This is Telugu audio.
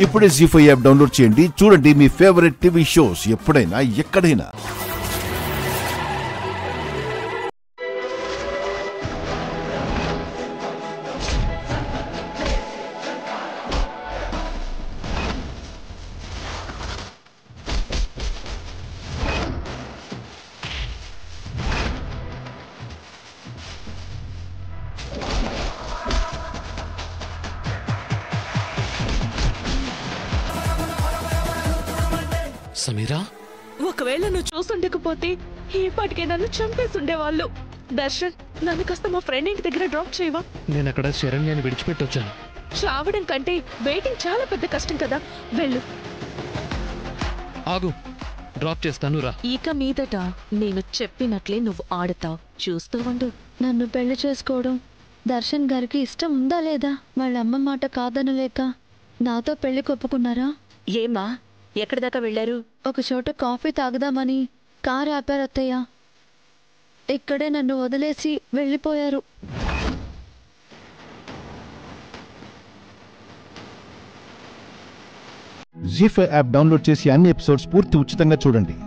ఇప్పుడే జీ5 యాప్ డౌన్లోడ్ చేయండి. చూడండి మీ ఫేవరెట్ టీవీ షోస్ ఎప్పుడైనా ఎక్కడైనా. సమీరా, ఒకవేళ నువ్వు చూసుండకపోతే ఏ పాటికే నన్ను చంపేసుండేవాళ్ళు. దర్శన్, నన్ను కాస్త మా ఫ్రెండ్ ఇంటి దగ్గర డ్రాప్ చేయవా? నేను అక్కడ శరణ్యాన్ని విడిచిపెట్టొచ్చాను. చావడం కంటే వెయిటింగ్ చాలా పెద్ద కష్టం కదా. వెళ్ళు. ఆగు, డ్రాప్ చేస్తాను రా. ఇక మీదట నేను చెప్పినట్లే నువ్వు ఆడతావు. చూస్తూ ఉండు. నన్ను పెళ్లి చేసుకోవడం దర్శన్ గారికి ఇష్టం ఉందా లేదా? వాళ్ళ అమ్మ మాట కాదనలేక నాతో పెళ్లి కొప్పుకున్నారా? ఏమా, ఎక్కడి దాకా వెళ్ళారు? ఒక చోట కాఫీ తాగుదామని కారు ఆపారు అత్తయ్య. ఇక్కడే నన్ను వదిలేసి వెళ్ళిపోయారు. జీ5 యాప్ డౌన్లోడ్ చేసి అన్ని ఎపిసోడ్స్ పూర్తి ఉచితంగా చూడండి.